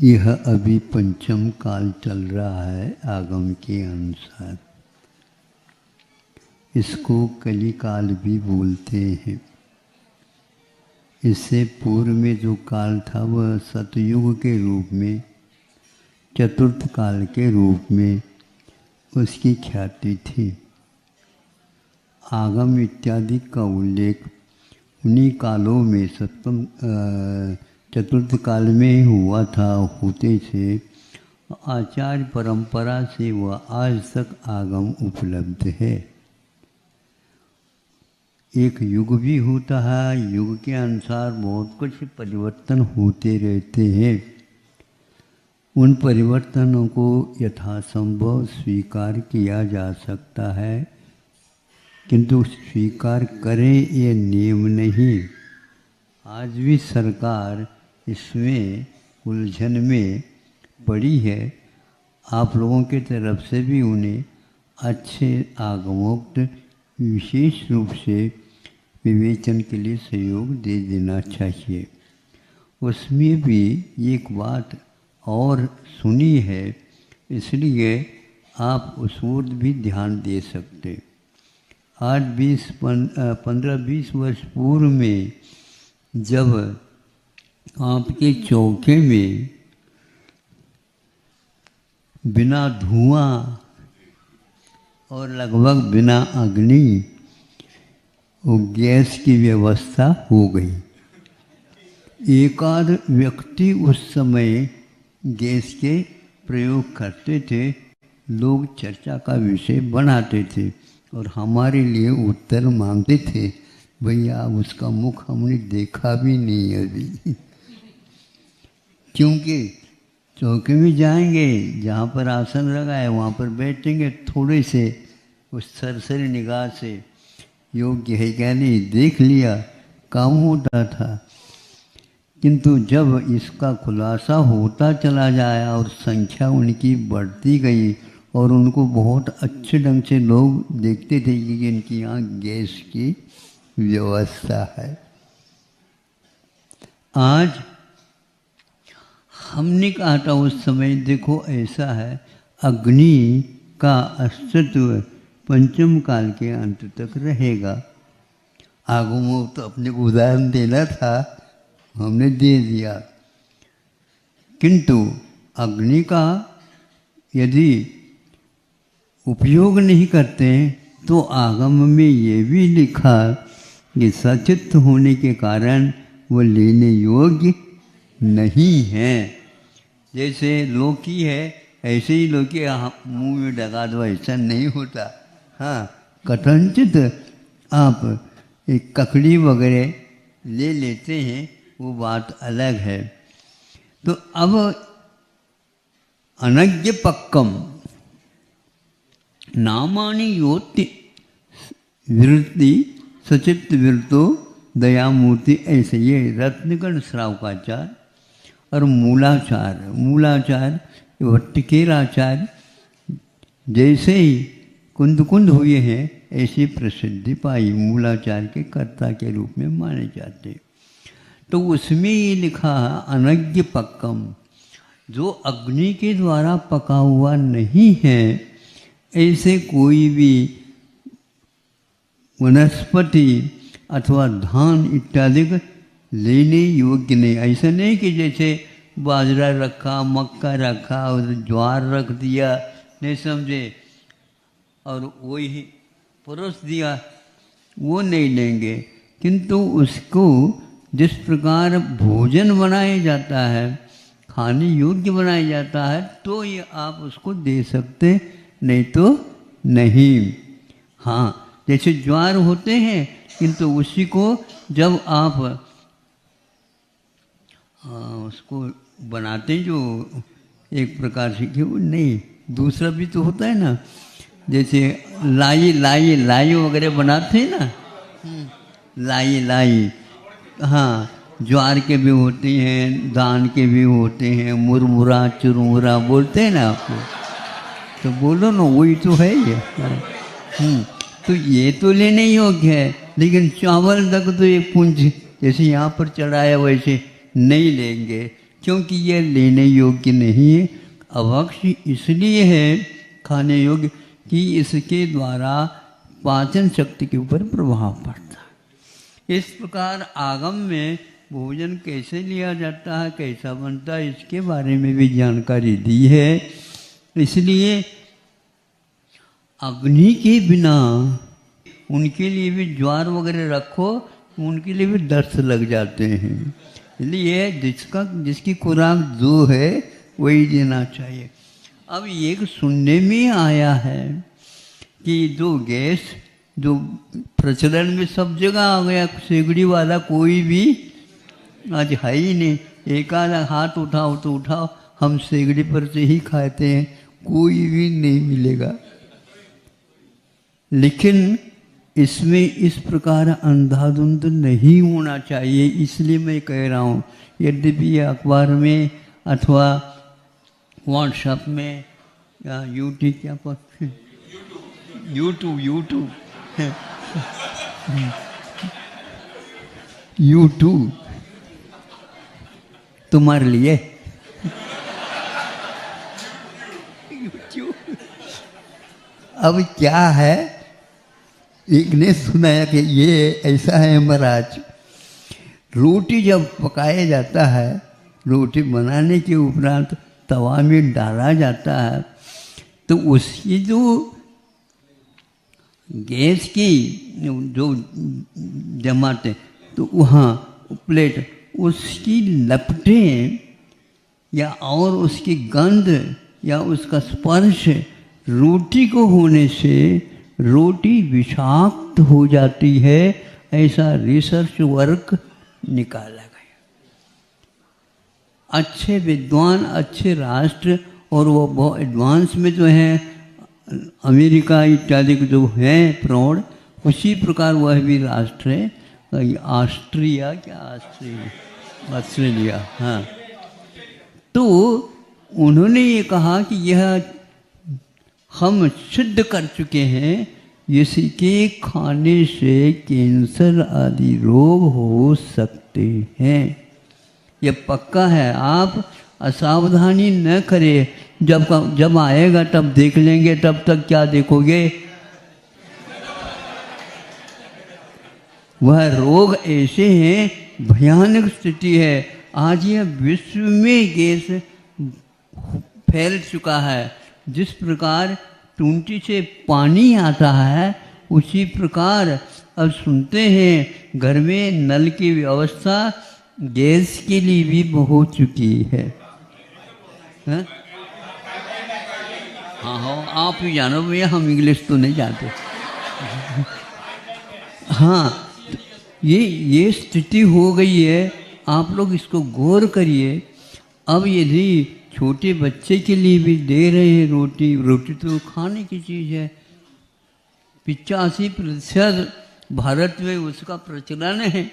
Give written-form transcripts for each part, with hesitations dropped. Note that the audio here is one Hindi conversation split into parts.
यह अभी पंचम काल चल रहा है आगम के अनुसार। इसको कली काल भी बोलते हैं। इससे पूर्व में जो काल था वह सतयुग के रूप में, चतुर्थ काल के रूप में उसकी ख्याति थी। आगम इत्यादि का उल्लेख उन्हीं कालों में सप्तम चतुर्थ काल में ही हुआ था, होते थे। आचार्य परंपरा से वह आज तक आगम उपलब्ध है। एक युग भी होता है, युग के अनुसार बहुत कुछ परिवर्तन होते रहते हैं। उन परिवर्तनों को यथासंभव स्वीकार किया जा सकता है, किंतु स्वीकार करें ये नियम नहीं। आज भी सरकार इसमें उलझन में पड़ी है। आप लोगों की तरफ से भी उन्हें अच्छे आगमोक्त विशेष रूप से विवेचन के लिए सहयोग दे देना चाहिए। उसमें भी एक बात और सुनी है, इसलिए आप उस ओर भी ध्यान दे सकते। आज 15-20 वर्ष पूर्व में जब आपके चौके में बिना धुआं और लगभग बिना अग्नि वो गैस की व्यवस्था हो गई। एकाध व्यक्ति उस समय गैस के प्रयोग करते थे, लोग चर्चा का विषय बनाते थे और हमारे लिए उत्तर मांगते थे। भैया उसका मुख हमने देखा भी नहीं अभी। क्योंकि चौके में जाएंगे, जहाँ पर आसन लगा है वहाँ पर बैठेंगे, थोड़े से उस सरसरी निगाह से योग्य है क्या नहीं देख लिया, काम होता था। किंतु जब इसका खुलासा होता चला जाया और संख्या उनकी बढ़ती गई और उनको बहुत अच्छे ढंग से लोग देखते थे कि इनकी यहाँ गैस की व्यवस्था है। आज हमने कहा था उस समय, देखो ऐसा है, अग्नि का अस्तित्व पंचम काल के अंत तक रहेगा। आगमों तो अपने को उदाहरण देना था, हमने दे दिया। किंतु अग्नि का यदि उपयोग नहीं करते तो आगम में ये भी लिखा कि सचित्त होने के कारण वो लेने योग्य नहीं है। जैसे लौकी है, ऐसे ही लौकी मुंह में लगा दो, ऐसा नहीं होता। हाँ, कथनचित आप एक ककड़ी वगैरह ले लेते हैं, वो बात अलग है। तो अब अनज्ञ पक्कम नामानि योति वृत्ति सचित्त वृत्तो दयामूर्ति, ऐसे ये रत्नगण श्रावकाचार और मूलाचार भट्टिकेराचार्य जैसे ही कुंद हुए हैं, ऐसी प्रसिद्धि पाई, मूलाचार्य के कर्ता के रूप में माने जाते। तो उसमें ये लिखा अनज्ञ पक्कम, जो अग्नि के द्वारा पका हुआ नहीं है, ऐसे कोई भी वनस्पति अथवा धान इत्यादि लेने योग्य नहीं। ऐसा नहीं कि जैसे बाजरा रखा, मक्का रखा और ज्वार रख दिया, नहीं समझे, और वही परोस दिया, वो नहीं लेंगे। किंतु उसको जिस प्रकार भोजन बनाया जाता है, खाने योग्य बनाया जाता है, तो ये आप उसको दे सकते, नहीं तो नहीं। हाँ, जैसे ज्वार होते हैं, किंतु उसी को जब आप उसको बनाते जो एक प्रकार से, कि वो नहीं, दूसरा भी तो होता है ना, जैसे लाई वगैरह बनाते हैं ना, लाई, हाँ, ज्वार के भी होते हैं, दान के भी होते हैं, मुरमुरा चुरमुरा बोलते हैं ना आपको, तो बोलो ना, वही तो है ये। तो ये तो लेने योग्य है, लेकिन चावल तक तो एक पुंज जैसे यहाँ पर चढ़ाया वैसे नहीं लेंगे। क्योंकि यह लेने योग्य नहीं है। अभक्ष इसलिए है खाने योग्य कि इसके द्वारा पाचन शक्ति के ऊपर प्रभाव पड़ता है। इस प्रकार आगम में भोजन कैसे लिया जाता है, कैसा बनता है, इसके बारे में भी जानकारी दी है। इसलिए अग्नि के बिना उनके लिए भी ज्वार वगैरह रखो, उनके लिए भी दस्त लग जाते हैं। इसलिए जिसकी खुराक जो है वही देना चाहिए। अब एक सुनने में आया है कि जो गैस जो प्रचलन में सब जगह आ गया, सेगड़ी वाला कोई भी आज है ही नहीं। एक आधा हाथ उठाओ तो उठाओ, हम सेगड़ी पर से ही खाते हैं, कोई भी नहीं मिलेगा। लेकिन इसमें इस प्रकार अंधाधुंध नहीं होना चाहिए, इसलिए मैं कह रहा हूँ। यद्यपि अखबार में अथवा व्हाट्सएप में या यूट्यूब क्या पढ़ते यूट्यूब तुम्हारे लिए अब क्या है, एक ने सुनाया कि ये ऐसा है महाराज, रोटी जब पकाया जाता है, रोटी बनाने के उपरांत तवा में डाला जाता है, तो उसकी जो गैस की जो जमाते तो वहाँ प्लेट उसकी लपटें या और उसकी गंध या उसका स्पर्श रोटी को होने से रोटी विषाक्त हो जाती है। ऐसा रिसर्च वर्क निकाला गया। अच्छे विद्वान, अच्छे राष्ट्र, और वो बहुत एडवांस में जो है अमेरिका इत्यादि के जो हैं प्रौढ़, उसी प्रकार वह भी राष्ट्र है ऑस्ट्रेलिया। हाँ, तो उन्होंने ये कहा कि यह हम सिद्ध कर चुके हैं, इसके खाने से कैंसर आदि रोग हो सकते हैं। ये पक्का है, आप असावधानी न करें। जब आएगा तब देख लेंगे, तब तक क्या देखोगे? वह रोग ऐसे हैं, भयानक स्थिति है। आज यह विश्व में गैस फैल चुका है। जिस प्रकार टूंटी से पानी आता है, उसी प्रकार अब सुनते हैं घर में नल की व्यवस्था गैस के लिए भी हो चुकी है। हाँ हाँ, आप ही जानो भैया, हम इंग्लिश तो नहीं जानते। हाँ, ये स्थिति हो गई है। आप लोग इसको गौर करिए। अब यदि छोटे बच्चे के लिए भी दे रहे हैं रोटी तो खाने की चीज़ है। 85% भारत में उसका प्रचलन है।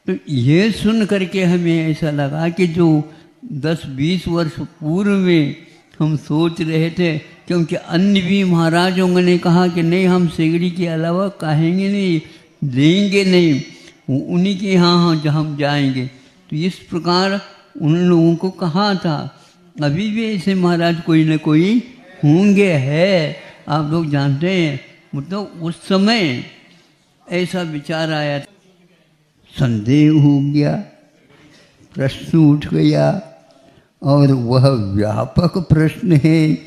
तो ये सुन करके हमें ऐसा लगा कि जो 10-20 वर्ष पूर्व में हम सोच रहे थे, क्योंकि अन्य भी महाराजों ने कहा कि नहीं, हम सिगड़ी के अलावा कहेंगे नहीं, देंगे नहीं, उन्हीं के यहाँ हम जाएंगे। तो इस प्रकार उन लोगों को कहा था। अभी भी ऐसे महाराज कोई न कोई होंगे, है, आप लोग जानते हैं। मतलब उस समय ऐसा विचार आया, संदेह हो गया, प्रश्न उठ गया, और वह व्यापक प्रश्न है,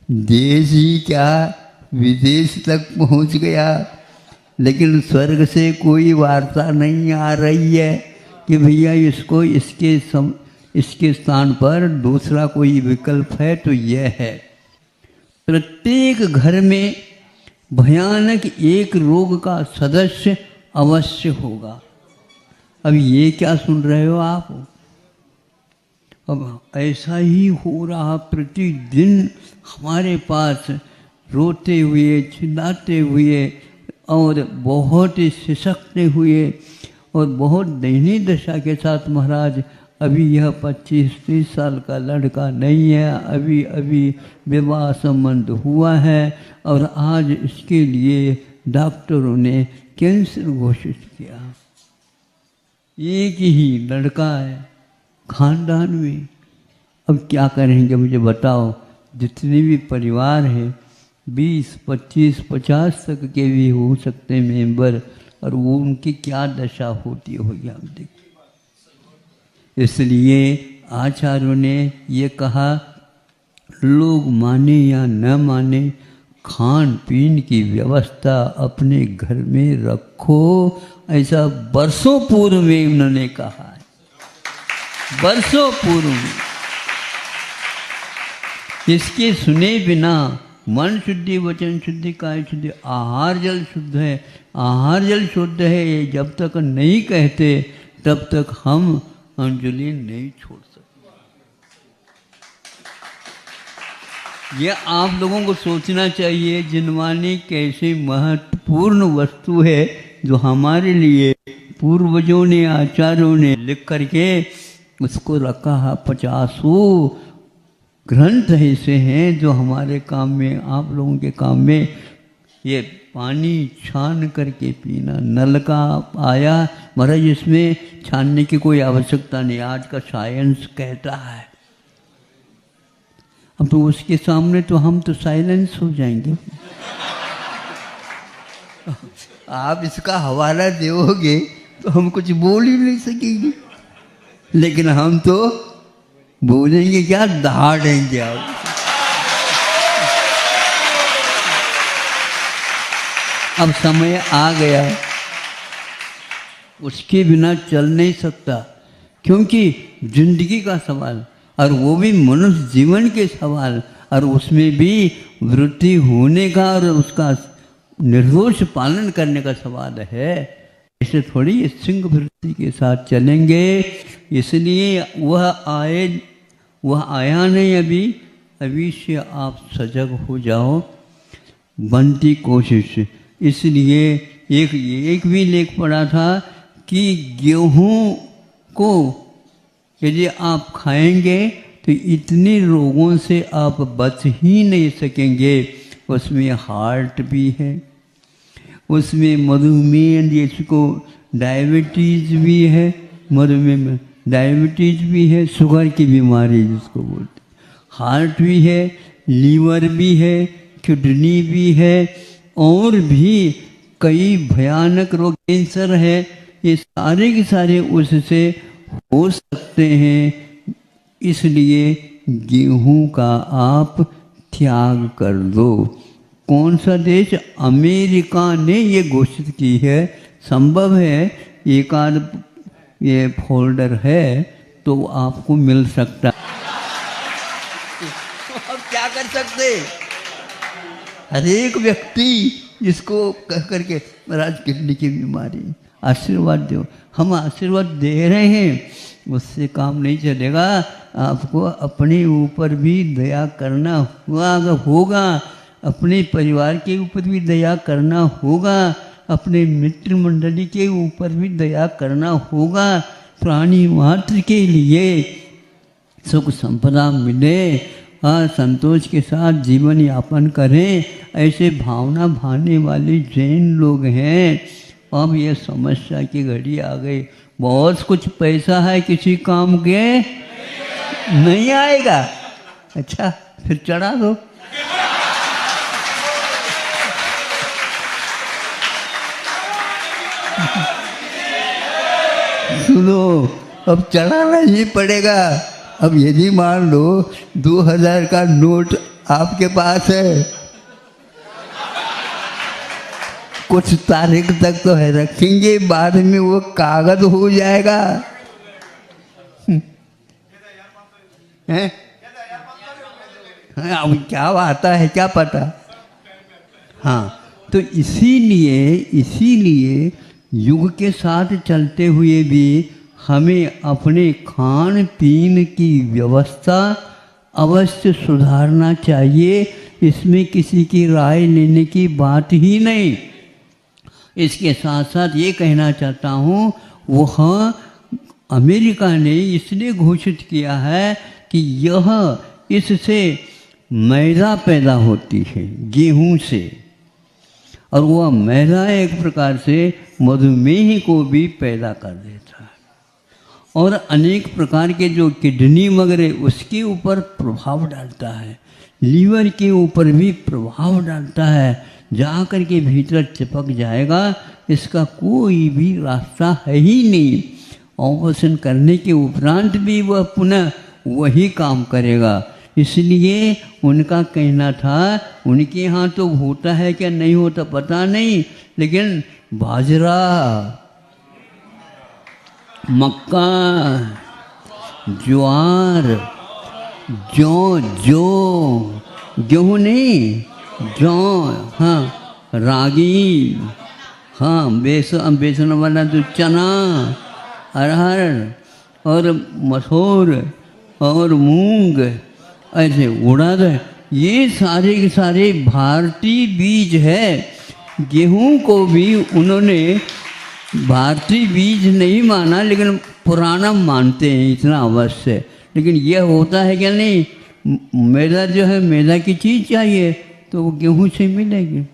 देश ही क्या विदेश तक पहुंच गया। लेकिन स्वर्ग से कोई वार्ता नहीं आ रही है कि भैया इसको इसके स्थान पर दूसरा कोई विकल्प है। तो यह है, प्रत्येक घर में भयानक एक रोग का सदस्य अवश्य होगा। अब ये क्या सुन रहे हो आप? अब ऐसा ही हो रहा, प्रतिदिन हमारे पास रोते हुए, चिल्लाते हुए और बहुत ही सिसकते हुए और बहुत दयनीय दशा के साथ महाराज, अभी यह 25-30 साल का लड़का नहीं है, अभी विवाह संबंध हुआ है, और आज इसके लिए डॉक्टरों ने कैंसर घोषित किया। एक ही लड़का है, खानदान में। अब क्या करेंगे मुझे बताओ। जितने भी परिवार हैं 20, 25, 50 तक के भी हो सकते हैं मेंबर, और वो उनकी क्या दशा होती होगी हम देखो। इसलिए आचार्यों ने ये कहा, लोग माने या न माने, खान पीन की व्यवस्था अपने घर में रखो, ऐसा बरसों पूर्व में उन्होंने कहा है। बरसों पूर्व में। इसके सुने बिना मन शुद्धि, वचन शुद्धि, काय शुद्धि, आहार जल शुद्ध है, आहार जल शुद्ध है, ये जब तक नहीं कहते तब तक हम अंजलि नहीं छोड़ सकते। ये आप लोगों को सोचना चाहिए। जिनवानी कैसे महत्वपूर्ण वस्तु है जो हमारे लिए पूर्वजों ने, आचार्यों ने लिख करके उसको रखा है। 50 ग्रंथ ऐसे हैं जो हमारे काम में, आप लोगों के काम में। ये पानी छान करके पीना, नल का आया महाराज, इसमें छानने की कोई आवश्यकता नहीं, आज का साइंस कहता है। अब तो उसके सामने तो हम तो साइलेंस हो जाएंगे। आप इसका हवाला दोगे तो हम कुछ बोल ही नहीं सकेंगे, लेकिन हम तो बोलेंगे क्या, दहाड़ेंगे आप। अब समय आ गया, उसके बिना चल नहीं सकता, क्योंकि जिंदगी का सवाल, और वो भी मनुष्य जीवन के सवाल, और उसमें भी वृत्ति होने का और उसका निर्दोष पालन करने का सवाल है। ऐसे थोड़ी सिंह वृत्ति के साथ चलेंगे। इसलिए वह आया नहीं अभी से आप सजग हो जाओ, बनती कोशिश। इसलिए एक भी लेख पढ़ा था कि गेहूं को यदि आप खाएंगे तो इतने रोगों से आप बच ही नहीं सकेंगे। उसमें हार्ट भी है, उसमें मधुमेह, जिसको डायबिटीज़ भी है, मधुमेह में डायबिटीज़ भी है, शुगर की बीमारी जिसको बोलते, हार्ट भी है, लीवर भी है, किडनी भी है, और भी कई भयानक रोग, कैंसर है, ये सारे के सारे उससे हो सकते हैं। इसलिए गेहूं का आप त्याग कर दो। कौन सा देश? अमेरिका ने ये घोषित की है। संभव है एक आध ये फोल्डर है तो आपको मिल सकता। अब क्या कर सकते? हर एक व्यक्ति जिसको कह करके महाराज किडनी की बीमारी, आशीर्वाद दो, हम आशीर्वाद दे रहे हैं, उससे काम नहीं चलेगा। आपको अपने ऊपर भी दया करना होगा, अपने परिवार के ऊपर भी दया करना होगा, अपने मित्र मंडली के ऊपर भी दया करना होगा। प्राणी मात्र के लिए सुख संपदा मिले, संतोष के साथ जीवन यापन करें, ऐसे भावना भाने वाले जैन लोग हैं। अब ये समस्या की घड़ी आ गई, बहुत कुछ पैसा है, किसी काम के नहीं आएगा। अच्छा, फिर चढ़ा दो। सुनो, अब चढ़ाना ही पड़ेगा। अब यदि मान लो 2000 का नोट आपके पास है, कुछ तारीख तक तो है रखेंगे, बाद में वो कागज हो जाएगा। हैं? अब क्या आता है क्या पता। हाँ, तो इसीलिए युग के साथ चलते हुए भी हमें अपने खान पीन की व्यवस्था अवश्य सुधारना चाहिए। इसमें किसी की राय लेने की बात ही नहीं। इसके साथ साथ ये कहना चाहता हूँ, वह अमेरिका ने इसलिए घोषित किया है कि यह इससे मैदा पैदा होती है गेहूं से, और वह मैदा एक प्रकार से मधुमेह को भी पैदा कर देता है। और अनेक प्रकार के जो किडनी वगैरह उसके ऊपर प्रभाव डालता है, लीवर के ऊपर भी प्रभाव डालता है, जा कर के भीतर चिपक जाएगा, इसका कोई भी रास्ता है ही नहीं। ऑपरेशन करने के उपरांत भी वह पुनः वही काम करेगा। इसलिए उनका कहना था, उनके यहाँ तो होता है क्या नहीं होता पता नहीं, लेकिन बाजरा, मक्का, ज्वार, जौ गेहूँ नहीं, जौ, हाँ, रागी, हाँ, बेसन वाला तो चना, अरहर और मसूर और मूंग, ऐसे उड़द, ये सारे के सारे भारतीय बीज है। गेहूं को भी उन्होंने भारतीय बीज नहीं माना, लेकिन पुराना मानते हैं, इतना अवश्य। लेकिन यह होता है क्या नहीं, मैदा जो है, मैदा की चीज़ चाहिए तो वो गेहूं से मिलेगी।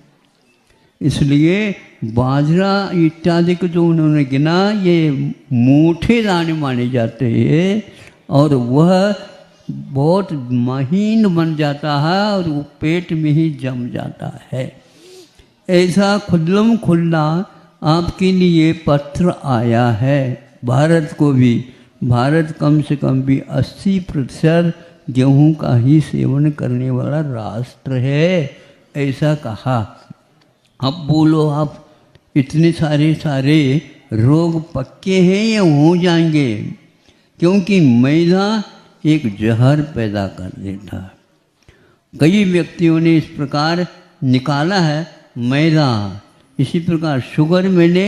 इसलिए बाजरा इत्यादि को जो उन्होंने गिना, ये मोटे दाने माने जाते हैं और वह बहुत महीन बन जाता है और वो पेट में ही जम जाता है। ऐसा खुल्लम खुल्ला आपके लिए पत्र आया है। भारत को भी, भारत कम से कम भी 80% गेहूं का ही सेवन करने वाला राष्ट्र है, ऐसा कहा। अब बोलो आप, इतने सारे रोग पक्के हैं या हो जाएंगे? क्योंकि मैदा एक जहर पैदा कर देता है। कई व्यक्तियों ने इस प्रकार निकाला है मैदा, इसी प्रकार शुगर मैंने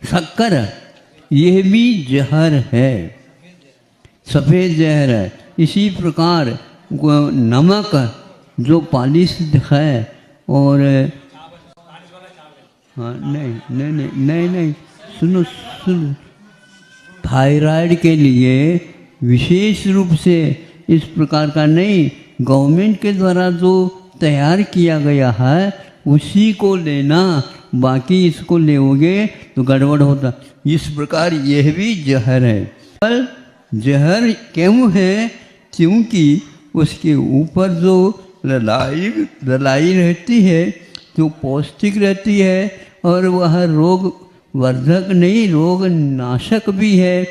शक्कर, यह भी जहर है, सफ़ेद जहर है। इसी प्रकार नमक जो पालिश है, और हाँ, नहीं, सुनो, थायराइड के लिए विशेष रूप से इस प्रकार का नहीं, गवर्नमेंट के द्वारा जो तैयार किया गया है उसी को लेना, बाकी इसको लोगे तो गड़बड़ होता। इस प्रकार यह भी जहर है। पर जहर क्यों है? क्योंकि उसके ऊपर जो ललाई रहती है, जो पौष्टिक रहती है, और वह रोग वर्धक नहीं, रोग नाशक भी है,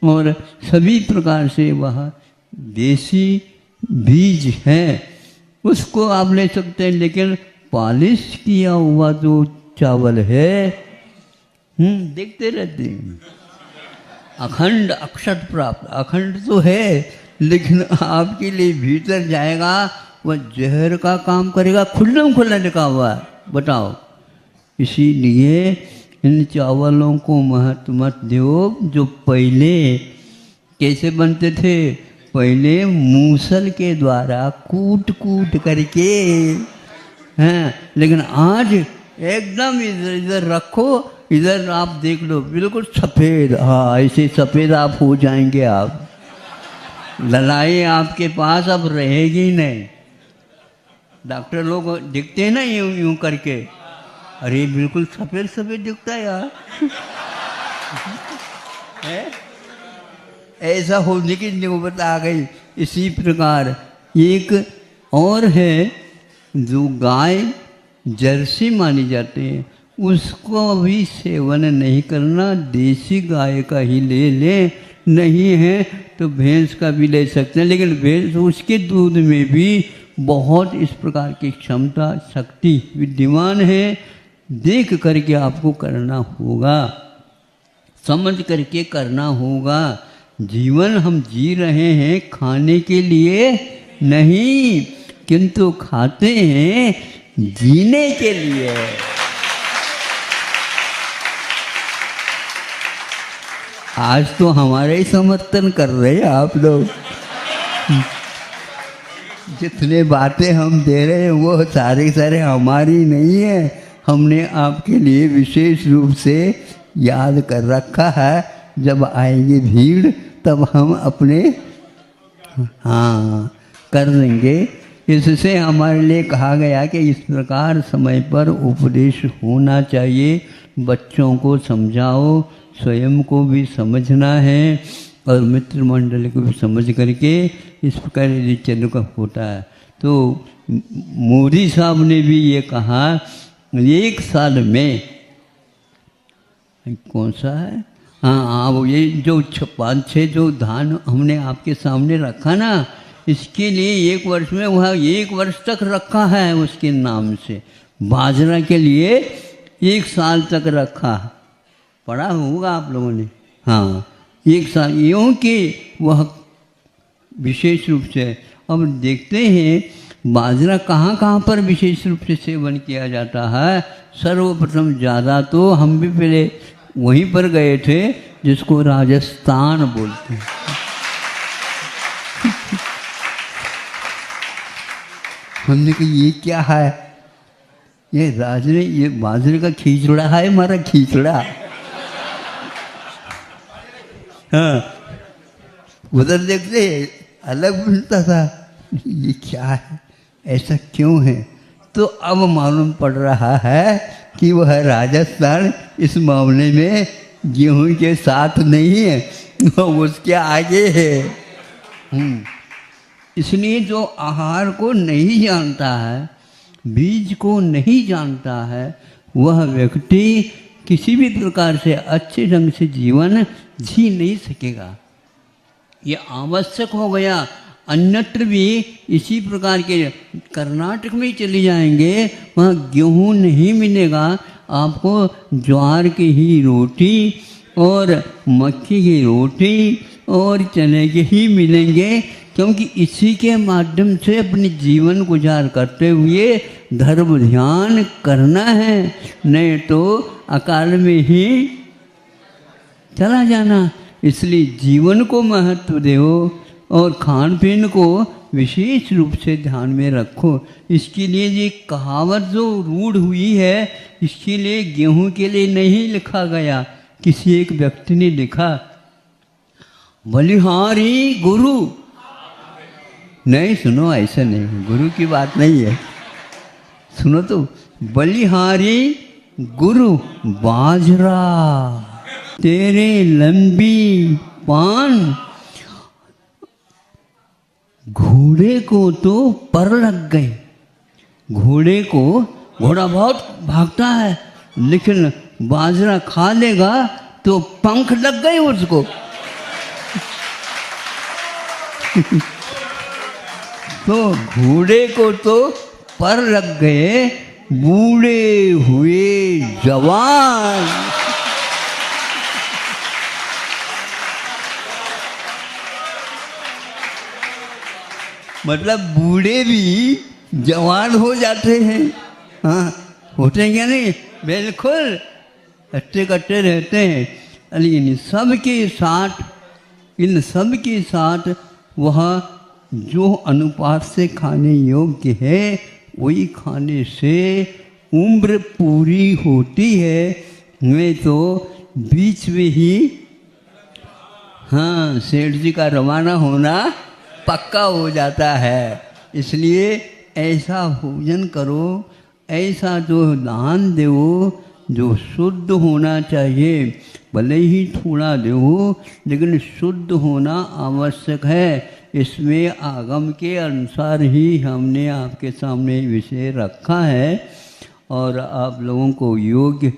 और सभी प्रकार से वह देसी बीज है, उसको आप ले सकते हैं। लेकिन पॉलिश किया हुआ जो चावल है, देखते रहते हैं, अखंड अक्षत प्राप्त, अखंड तो है, लेकिन आपके लिए भीतर जाएगा, वह जहर का काम करेगा, खुल्लम खुल्ला लिखा हुआ है, बताओ। इसीलिए इन चावलों को महत्व मत दो, जो पहले कैसे बनते थे, पहले मूसल के द्वारा कूट करके, हैं, लेकिन आज एकदम इधर रखो, इधर आप देख लो, बिल्कुल सफ़ेद, हाँ, ऐसे सफ़ेद आप हो जाएंगे। आप ललाई आपके पास अब रहेगी नहीं। डॉक्टर लोग दिखते हैं ना यूं करके, अरे बिल्कुल सफ़ेद दिखता है यार। ऐसा होने की नौबत आ गई। इसी प्रकार एक और है, जो गाय जर्सी मानी जाते हैं, उसको भी सेवन नहीं करना, देसी गाय का ही ले लें, नहीं है तो भैंस का भी ले सकते हैं। लेकिन भैंस, उसके दूध में भी बहुत इस प्रकार की क्षमता, शक्ति विद्यमान है। देख करके आपको करना होगा, समझ करके करना होगा। जीवन हम जी रहे हैं खाने के लिए नहीं, किंतु खाते हैं जीने के लिए। आज तो हमारे ही समर्थन कर रहे हैं आप लोग। जितने बातें हम दे रहे हैं वो सारे हमारी नहीं है, हमने आपके लिए विशेष रूप से याद कर रखा है। जब आएगी भीड़ तब हम अपने हाँ कर देंगे। इससे हमारे लिए कहा गया कि इस प्रकार समय पर उपदेश होना चाहिए। बच्चों को समझाओ, स्वयं को भी समझना है और मित्र मंडल को भी समझ करके इस प्रकार यदि चल का होता है। तो मोदी साहब ने भी ये कहा 1 साल में, कौन सा है, हाँ वो ये जो 5-6 जो धान हमने आपके सामने रखा ना, इसके लिए 1 वर्ष में वह 1 वर्ष तक रखा है उसके नाम से। बाजरा के लिए 1 साल तक रखा, पढ़ा होगा आप लोगों ने, हाँ 1 साल, यूँ कि वह विशेष रूप से। अब देखते हैं बाजरा कहाँ कहाँ पर विशेष रूप से सेवन किया जाता है। सर्वप्रथम ज़्यादा तो हम भी पहले वहीं पर गए थे जिसको राजस्थान बोलते हैं। हमने कहा ये क्या है, ये बाजरे का खिचड़ा है, हमारा खिचड़ा। हाँ, उधर देखते अलग मिलता था, ये क्या है, ऐसा क्यों है। तो अब मालूम पड़ रहा है कि वह राजस्थान इस मामले में गेहूं के साथ नहीं है, उसके आगे है। इसलिए जो आहार को नहीं जानता है, बीज को नहीं जानता है, वह व्यक्ति किसी भी प्रकार से अच्छे ढंग से जीवन जी नहीं सकेगा। ये आवश्यक हो गया। अन्यत्र भी इसी प्रकार के, कर्नाटक में चले जाएंगे वहाँ गेहूँ नहीं मिलेगा आपको, ज्वार की ही रोटी और मक्की की रोटी और चने के ही मिलेंगे, क्योंकि इसी के माध्यम से अपने जीवन गुजार करते हुए धर्म ध्यान करना है, नहीं तो अकाल में ही चला जाना। इसलिए जीवन को महत्व दो और खान पीन को विशेष रूप से ध्यान में रखो। इसके लिए ये कहावत जो रूढ़ हुई है, इसके लिए गेहूं के लिए नहीं लिखा गया। किसी एक व्यक्ति ने लिखा बलिहारी गुरु, नहीं सुनो, ऐसा नहीं, गुरु की बात नहीं है, सुनो तो, बलिहारी गुरु बाजरा तेरे लंबी पान, घोड़े को तो पर लग गए। घोड़ा बहुत भागता है, लेकिन बाजरा खा लेगा तो पंख लग गए उसको। तो घोड़े को तो पर लग गए, बूढ़े हुए जवान। मतलब बूढ़े भी जवान हो जाते हैं। हाँ, होते हैं क्या नहीं, बिल्कुल अच्छे कट्टे रहते हैं। लेकिन इन सब के साथ वह जो अनुपात से खाने योग्य है वही खाने से उम्र पूरी होती है। मैं तो बीच में ही, हाँ, सेठ जी का रवाना होना पक्का हो जाता है। इसलिए ऐसा भोजन करो, ऐसा जो दान दो जो शुद्ध होना चाहिए। भले ही थोड़ा दो, लेकिन शुद्ध होना आवश्यक है। इसमें आगम के अनुसार ही हमने आपके सामने विषय रखा है और आप लोगों को योग्य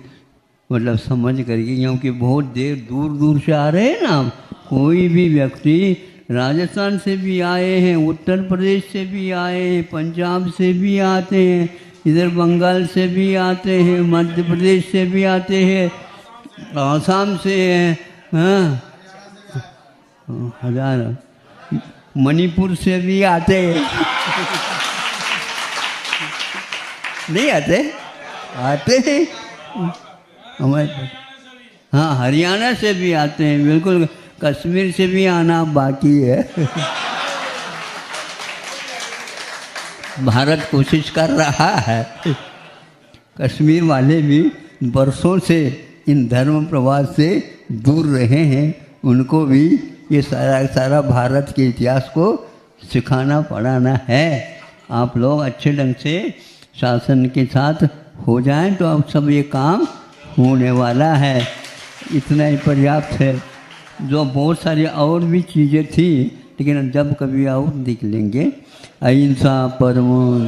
मतलब समझ करके, क्योंकि बहुत दूर दूर से आ रहे हैं ना, कोई भी व्यक्ति राजस्थान से भी आए हैं, उत्तर प्रदेश से भी आए हैं, पंजाब से भी आते हैं, इधर बंगाल से भी आते हैं, मध्य प्रदेश से भी आते हैं, आसाम से हैं, हाँ, हजार, मणिपुर से भी आते हैं। नहीं आते, आते हैं हमारे, हाँ, हरियाणा से भी आते हैं, बिल्कुल, कश्मीर से भी आना बाकी है। भारत कोशिश कर रहा है। कश्मीर वाले भी बरसों से इन धर्म प्रवास से दूर रहे हैं, उनको भी ये सारा भारत के इतिहास को सिखाना पढ़ाना है। आप लोग अच्छे ढंग से शासन के साथ हो जाएं तो अब सब ये काम होने वाला है। इतना ही पर्याप्त है। जो बहुत सारी और भी चीज़ें थी, लेकिन जब कभी और देख लेंगे। अहिंसा परमो